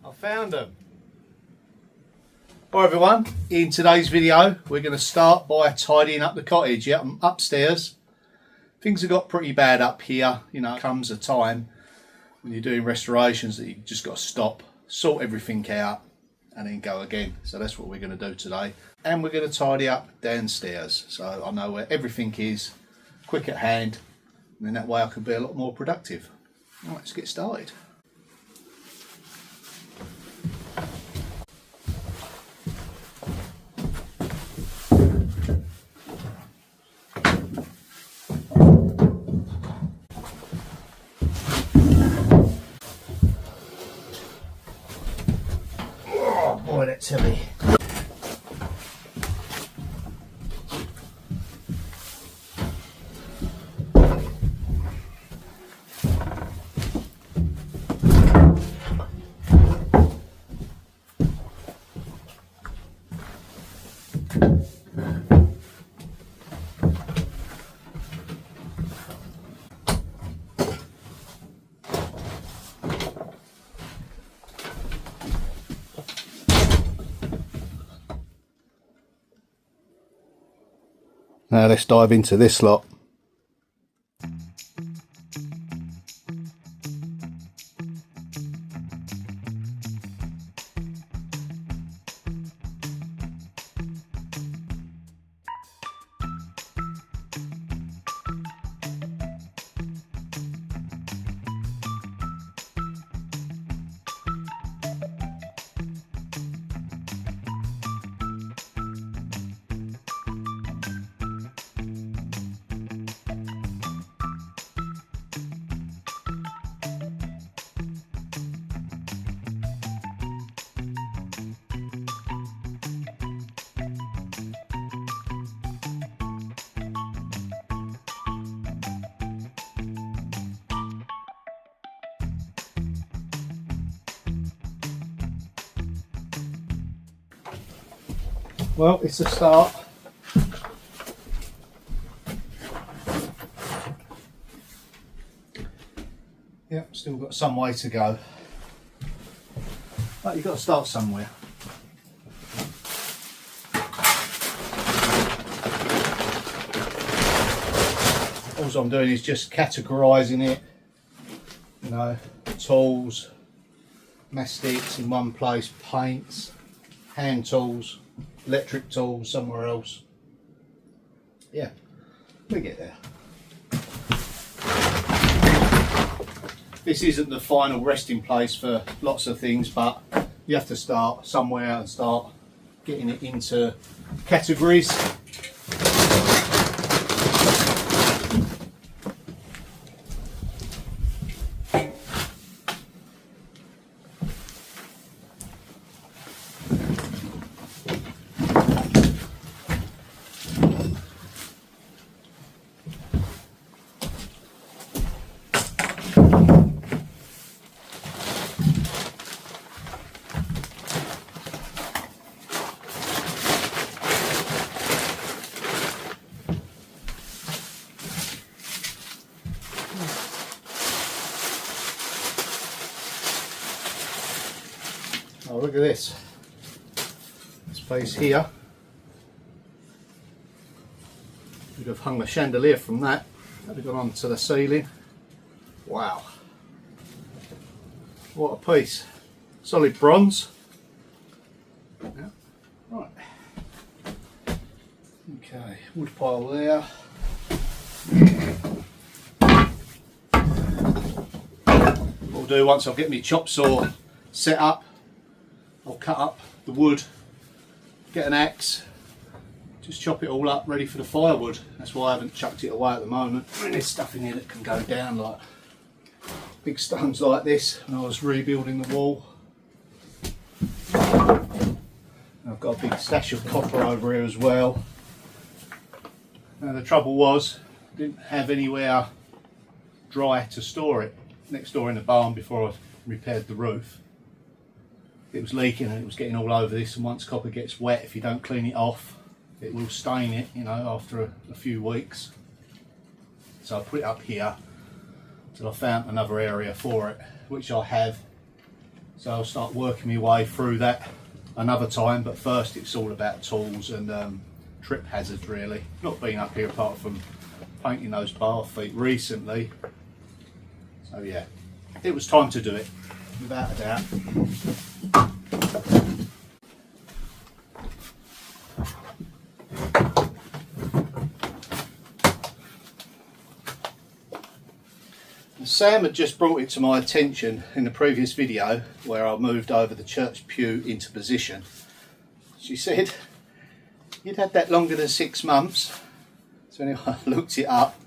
I found them. Hi everyone, in today's video we're going to start by tidying up the cottage. Yeah, I'm upstairs. Things have got pretty bad up here. You know, comes a time when you're doing restorations that you just got to stop, sort everything out and then go again. So that's what we're going to do today. And we're going to tidy up downstairs so I know where everything is, quick at hand, and then that way I can be a lot more productive. Right, let's get started. Oh boy, that's heavy. Now let's dive into this lot. Well, it's a start. Yep, still got some way to go. But you've got to start somewhere. All I'm doing is just categorising it. You know, tools, mastics in one place, paints, hand tools, electric tools somewhere else. Yeah, we get there. This isn't the final resting place for lots of things, but you have to start somewhere and start getting it into categories. Oh, look at this. This place here. We'd have hung the chandelier from that. That'd have gone onto the ceiling. Wow. What a piece. Solid bronze. Yeah. Right. Okay, wood pile there. What I'll do once I get my chop saw set up, I'll cut up the wood, get an axe, just chop it all up ready for the firewood. That's why I haven't chucked it away at the moment. I mean, there's stuff in here that can go down, like big stones like this when I was rebuilding the wall. I've got a big stash of copper over here as well. Now the trouble was, I didn't have anywhere dry to store it. Next door in the barn before I repaired the roof, it was leaking and it was getting all over this, and once copper gets wet, if you don't clean it off, it will stain it, you know, after a few weeks. So I put it up here till I found another area for it, which I have. So I'll start working my way through that another time, but first it's all about tools and trip hazards really. Not been up here apart from painting those bar feet recently. So yeah, it was time to do it, without a doubt. Sam had just brought it to my attention in the previous video where I moved over the church pew into position. She said, "You'd had that longer than 6 months." So anyway, I looked it up.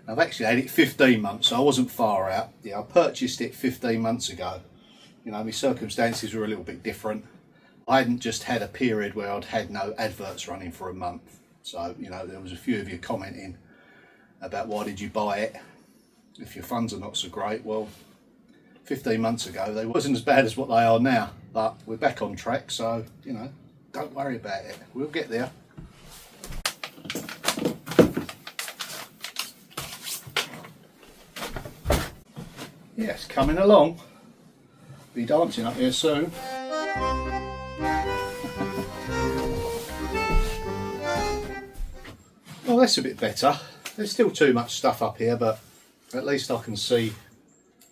I've actually had it 15 months, so I wasn't far out. Yeah, I purchased it 15 months ago. You know, my circumstances were a little bit different. I hadn't just had a period where I'd had no adverts running for a month. So, you know, there was a few of you commenting about why did you buy it if your funds are not so great. Well, 15 months ago they wasn't as bad as what they are now, but we're back on track, so you know, don't worry about it, we'll get there. Yes, coming along. Be dancing up here soon. Well, that's a bit better. There's still too much stuff up here, but at least I can see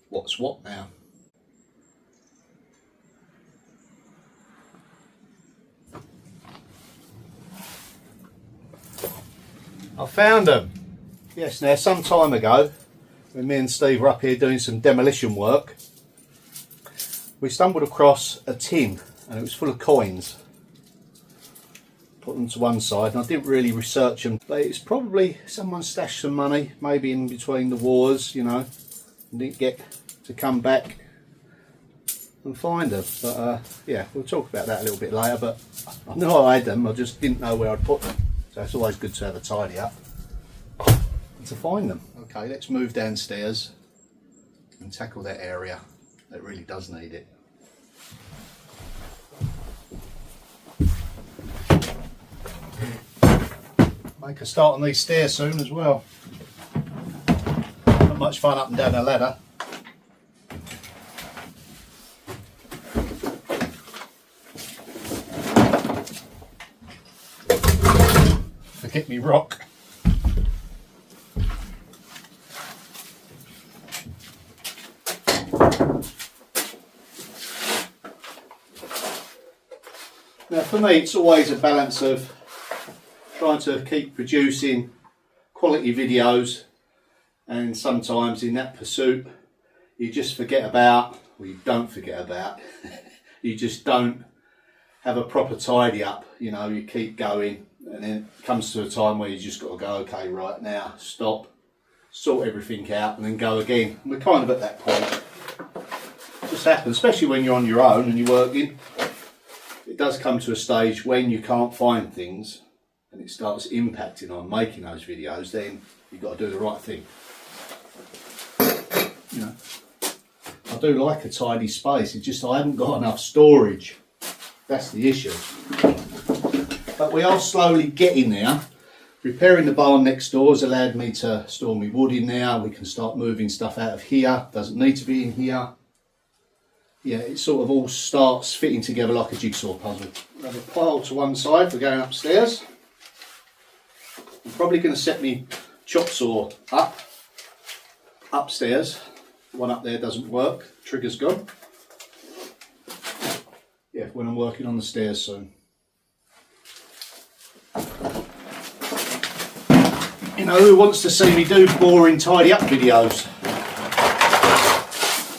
what's what now. I found them. Yes, now some time ago, when me and Steve were up here doing some demolition work, we stumbled across a tin and it was full of coins. Put them to one side, and I didn't really research them, but it's probably someone stashed some money, maybe in between the wars, you know, and didn't get to come back and find them. But yeah, we'll talk about that a little bit later, but I knew I had them, I just didn't know where I'd put them. So it's always good to have a tidy up and to find them. Okay, let's move downstairs and tackle that area that really does need it. Make a start on these stairs soon as well. Not much fun up and down a ladder. Forget me rock. Now for me it's always a balance of trying to keep producing quality videos, and sometimes in that pursuit you just forget about, or you don't forget about, you just don't have a proper tidy up, you know, you keep going and then it comes to a time where you just got to go, okay, right now, stop, sort everything out and then go again. And we're kind of at that point. It just happens, especially when you're on your own and you're working. It does come to a stage when you can't find things and it starts impacting on making those videos, then you've got to do the right thing. You know, I do like a tidy space, it's just I haven't got enough storage. That's the issue. But we are slowly getting there. Repairing the barn next door has allowed me to store my wood in there. We can start moving stuff out of here, doesn't need to be in here. Yeah, it sort of all starts fitting together like a jigsaw puzzle. I'll have a pile to one side for going upstairs. I'm probably going to set my chop saw up upstairs. The one up there doesn't work, the trigger's gone. Yeah, when I'm working on the stairs soon. You know, who wants to see me do boring tidy up videos?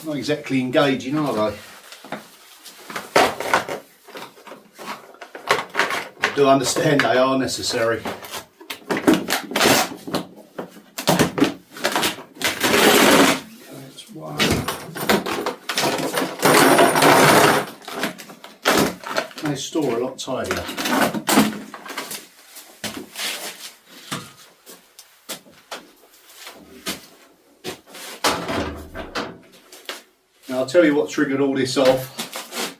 Not exactly engaging, are they? I do understand they are necessary. That's one. They store a lot tidier. Now I'll tell you what triggered all this off.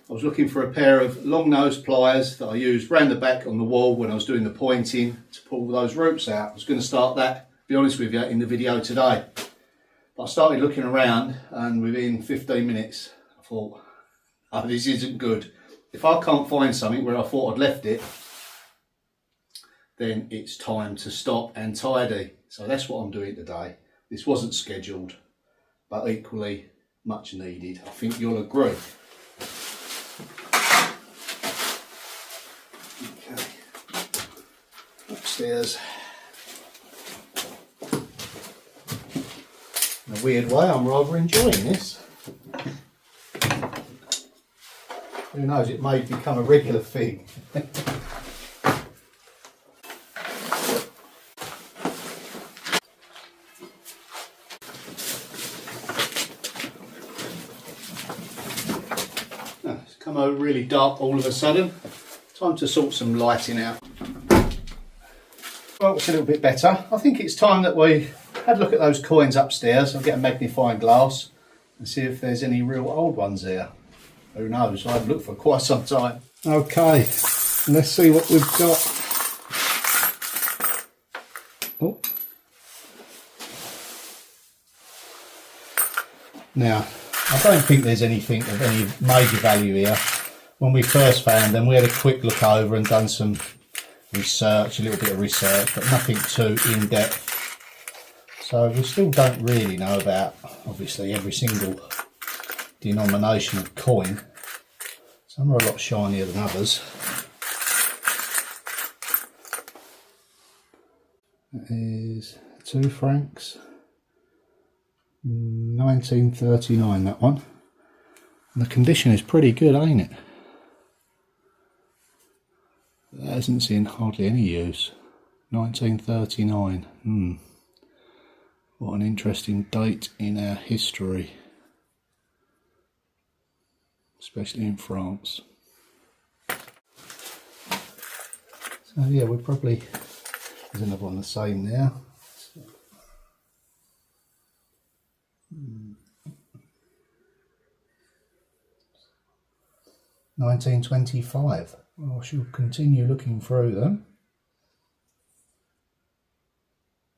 I was looking for a pair of long nosed pliers that I used round the back on the wall when I was doing the pointing to pull those roots out. I was going to start that, to be honest with you, in the video today. But I started looking around and within 15 minutes I thought, oh, this isn't good. If I can't find something where I thought I'd left it, then it's time to stop and tidy. So that's what I'm doing today. This wasn't scheduled, but equally much needed. I think you'll agree. Okay, upstairs. In a weird way, I'm rather enjoying this. Who knows, it may become a regular thing. It's come over really dark all of a sudden. Time to sort some lighting out. Well, it's a little bit better. I think it's time that we had a look at those coins upstairs. I'll get a magnifying glass and see if there's any real old ones there. Who knows, I haven't looked for quite some time. Okay, let's see what we've got. Oh. Now, I don't think there's anything of any major value here. When we first found them, we had a quick look over and done some research, a little bit of research, but nothing too in-depth. So we still don't really know about, obviously, every single denomination of coin. Some are a lot shinier than others. That is 2 francs, 1939, that one. And the condition is pretty good, ain't it? That hasn't seen hardly any use. 1939. What an interesting date in our history. Especially in France. So yeah, we're probably, there's another one the same there. 1925. Well, I shall continue looking through them.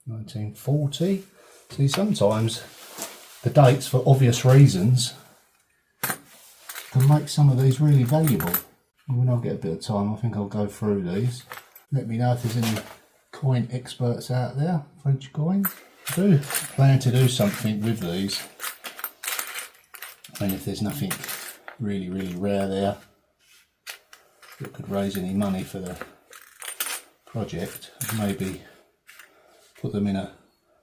1940. See, sometimes the dates, for obvious reasons, can make some of these really valuable. And when I get a bit of time, I think I'll go through these. Let me know if there's any coin experts out there, French coins. I do plan to do something with these. And if there's nothing really, really rare there that could raise any money for the project, maybe put them in a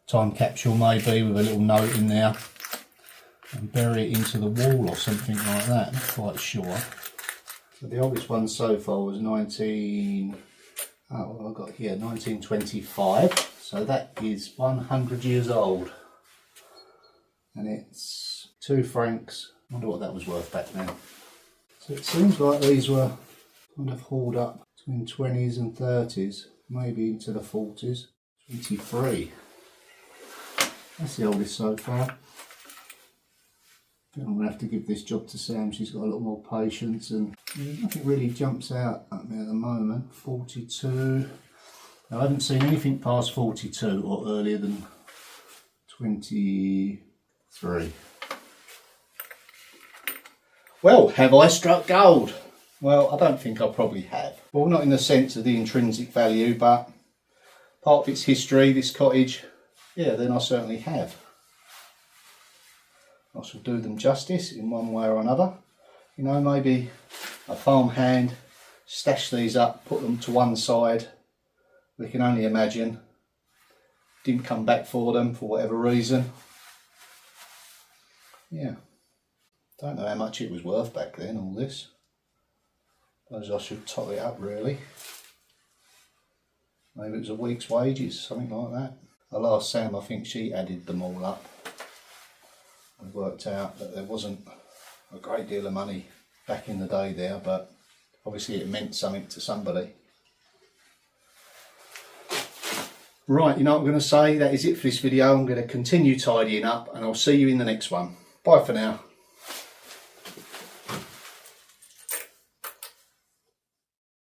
time capsule maybe with a little note in there and bury it into the wall or something like that. Not quite sure. So the oldest one so far was 1925. So that is 100 years old. And it's 2 francs. I wonder what that was worth back then. So it seems like these were kind of hauled up between 20s and 30s, maybe into the 40s. 23. That's the oldest so far. I think I'm going to have to give this job to Sam. She's got a lot more patience, and nothing really jumps out at me at the moment. 42. Now, I haven't seen anything past 42 or earlier than 23. Well, have I struck gold? Well, I don't think I probably have. Well, not in the sense of the intrinsic value, but part of its history, this cottage, yeah, then I certainly have. I shall do them justice in one way or another. You know, maybe a farmhand, stash these up, put them to one side. We can only imagine. Didn't come back for them for whatever reason. Yeah. Don't know how much it was worth back then, all this. Suppose I should top it up really. Maybe it was a week's wages, something like that. I'll ask Sam, I think she added them all up. I worked out that there wasn't a great deal of money back in the day there, but obviously it meant something to somebody. Right, you know what I'm going to say? That is it for this video. I'm going to continue tidying up and I'll see you in the next one. Bye for now.